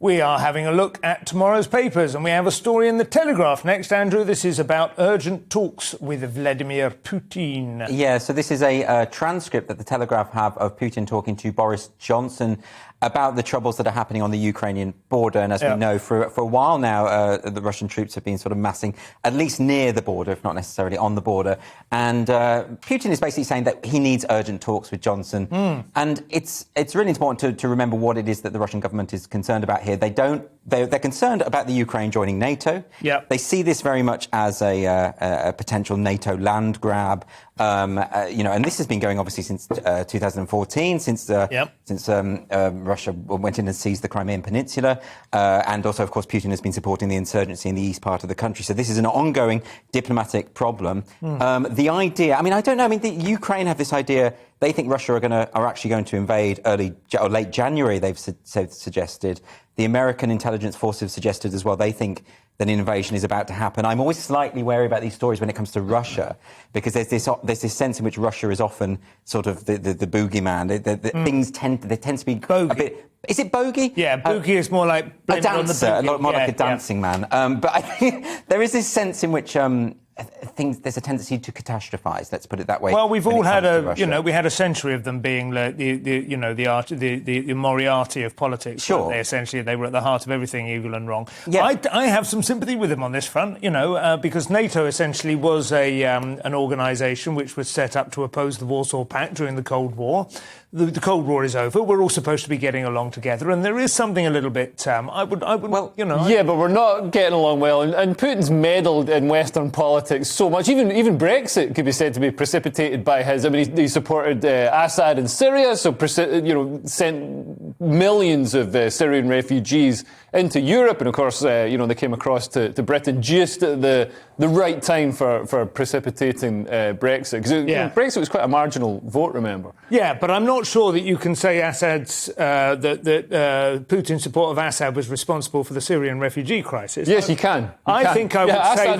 We are having a look at tomorrow's papers, and we have a story in the Telegraph next, Andrew. This is about urgent talks with Vladimir Putin. Yeah, so this is a transcript that the Telegraph have of Putin talking to Boris Johnson about the troubles that are happening on the Ukrainian border. And as we know, for a while now, the Russian troops have been sort of massing at least near the border, if not necessarily on the border. And Putin is basically saying that he needs urgent talks with Johnson. And it's really important to remember what it is that the Russian government is concerned about here. They're concerned about the Ukraine joining NATO. They see this very much as a potential NATO land grab. And this has been going obviously since 2014, since Russia went in and seized the Crimean Peninsula, and also, of course, Putin has been supporting the insurgency in the east part of the country. So this is an ongoing diplomatic problem. The idea, I don't know. The Ukraine have this idea. They think Russia are actually going to invade late January. They've suggested. The American intelligence forces have suggested as well. They think that an invasion is about to happen. I'm always slightly wary about these stories when it comes to Russia, because there's this sense in which Russia is often sort of the boogeyman. Things tend to be bogey. A bit. Is it bogey? Yeah, bogey is more like a dancer, more like a dancing man. But I think there is this sense in which there's a tendency to catastrophize. Let's put it that way. Well, we've all had we had a century of them being the Moriarty of politics. Sure. They were at the heart of everything evil and wrong. Yeah. I have some sympathy with them on this front, because NATO essentially was an organisation which was set up to oppose the Warsaw Pact during the Cold War. The Cold War is over. We're all supposed to be getting along together, and there is something a little bit. Yeah, but we're not getting along well, and Putin's meddled in Western politics so much. Even Brexit could be said to be precipitated by his. He supported Assad in Syria, so sent millions of Syrian refugees into Europe, and of course, they came across to Britain just at the right time for precipitating Brexit. Because Brexit was quite a marginal vote, remember? Yeah, but I'm not sure that you can say Assad's that Putin's support of Assad was responsible for the Syrian refugee crisis. Yes, you can. I think I would say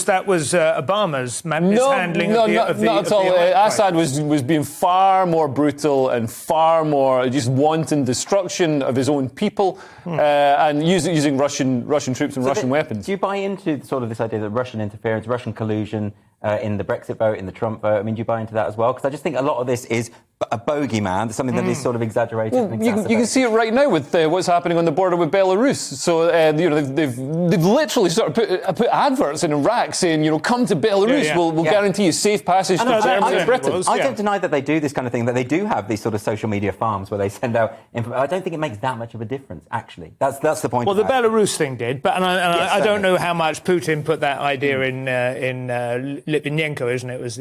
that was Obama's mishandling of the not at all. Assad was being far more brutal and far more just wanton destruction of his own people, and using Russian troops and Russian weapons. Do you buy into sort of this idea that Russian interference, Russian collusion in the Brexit vote, in the Trump vote? Do you buy into that as well? Because I just think a lot of this is a bogeyman, something that is sort of exaggerated. Well, you can see it right now with what's happening on the border with Belarus. So they've literally sort of put adverts in Iraq saying, come to Belarus, we'll guarantee you safe passage to Germany and Britain. I don't deny that they do this kind of thing, that they do have these sort of social media farms where they send out information. I don't think it makes that much of a difference, actually. That's the point. Well, the Belarus thing did, but I don't know how much Putin put that idea in Litvinenko, isn't it? Is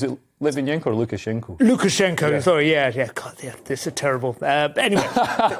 it Litvinenko or Lukashenko? Lukashenko, sorry, yeah. God, this is terrible. Anyway,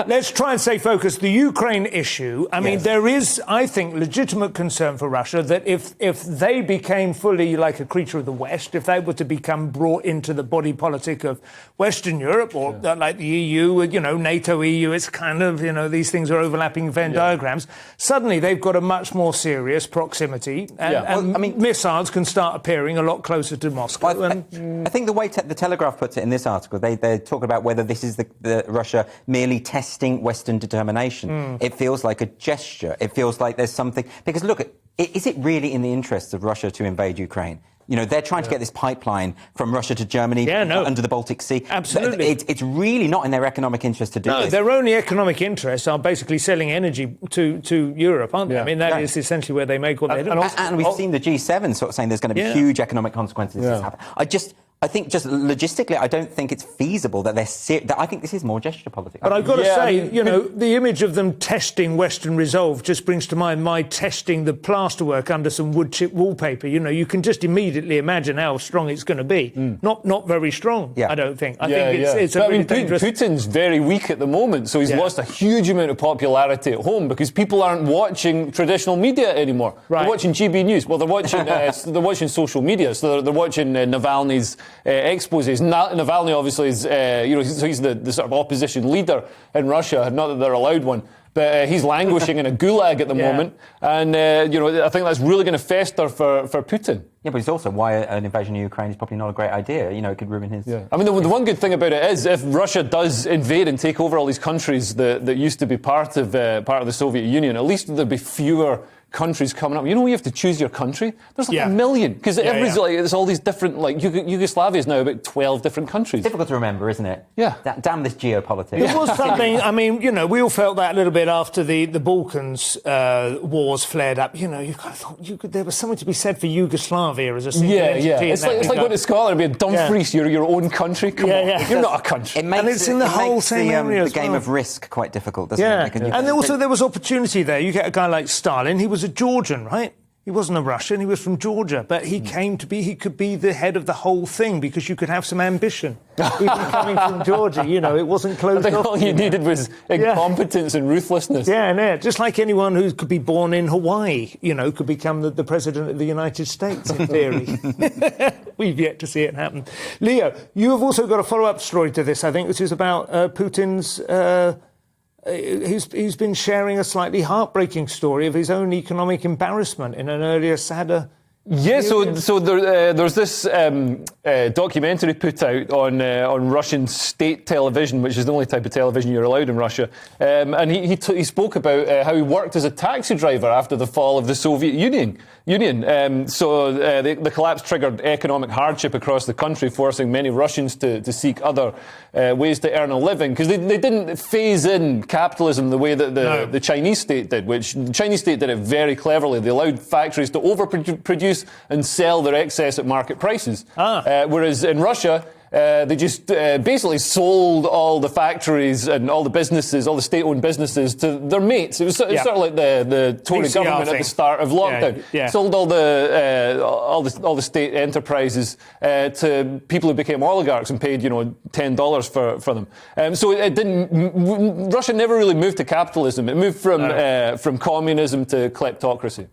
let's try and stay focused. The Ukraine issue, there is, I think, legitimate concern for Russia that if they became fully like a creature of the West, if they were to become brought into the body politic of Western Europe or like the EU, NATO, EU, it's kind of, these things are overlapping Venn diagrams. Suddenly they've got a much more serious proximity and missiles can start appearing a lot closer to Moscow. Well, I think the way the Telegraph puts it in this article, they talk about whether this is the Russia merely testing Western determination. It feels like a gesture. It feels like there's something... Because, look, is it really in the interests of Russia to invade Ukraine? They're trying to get this pipeline from Russia to Germany under the Baltic Sea. Absolutely. It's really not in their economic interest to do this. Their only economic interests are basically selling energy to Europe, aren't they? That is essentially where they make all their... And we've seen the G7 sort of saying there's going to be huge economic consequences if this happens. I think just logistically, I don't think it's feasible that I think this is more gesture politics. But I've got to say, the image of them testing Western resolve just brings to mind my testing the plasterwork under some wood chip wallpaper. You can just immediately imagine how strong it's going to be. Not very strong, I don't think. I think it's a really dangerous... Putin's very weak at the moment, so he's lost a huge amount of popularity at home because people aren't watching traditional media anymore. They're watching GBNews. Well, they're watching social media, so they're watching Navalny's exposés. Navalny obviously is, he's the sort of opposition leader in Russia. Not that they're allowed one. But he's languishing in a gulag at the moment. And, I think that's really going to fester for Putin. Yeah, but it's also why an invasion of Ukraine is probably not a great idea. It could ruin his... Yeah. I mean, the one good thing about it is if Russia does invade and take over all these countries that used to be part of the Soviet Union, at least there'll be fewer countries coming up. You have to choose your country. There's like a million because there's all these different, like Yugoslavia is now about 12 different countries. Difficult to remember, isn't it? Yeah. Damn this geopolitics. There was something. I mean, we all felt that a little bit after the Balkans wars flared up. You kind of thought there was something to be said for Yugoslavia as a single entity. It's like going to Scotland and being Dumfries, you're your own country. Come on, you're not a country. And it's in the whole same area the game of risk quite difficult, doesn't it? And also there was opportunity there. You get a guy like Stalin. He was a Georgian, right? He wasn't a Russian, he was from Georgia, but he he could be the head of the whole thing because you could have some ambition. Even coming from Georgia, it wasn't closed off. I think all you needed was incompetence and ruthlessness. Yeah, just like anyone who could be born in Hawaii, could become the president of the United States, in theory. We've yet to see it happen. Leo, you have also got a follow-up story to this, I think, which is about Putin's... He's been sharing a slightly heartbreaking story of his own economic embarrassment in an earlier, sadder... Yeah, so there's this documentary put out on Russian state television, which is the only type of television you're allowed in Russia. And he spoke about how he worked as a taxi driver after the fall of the Soviet Union. The collapse triggered economic hardship across the country, forcing many Russians to seek other ways to earn a living, because they didn't phase in capitalism the way that the Chinese state did, which the Chinese state did it very cleverly. They allowed factories to overproduce and sell their excess at market prices. Whereas in Russia, they just basically sold all the factories and all the businesses, all the state-owned businesses to their mates. It's sort of like the Tory government at the start of lockdown. Sold all the state enterprises to people who became oligarchs and paid $10 for them. So it didn't. Russia never really moved to capitalism. It moved from communism to kleptocracy.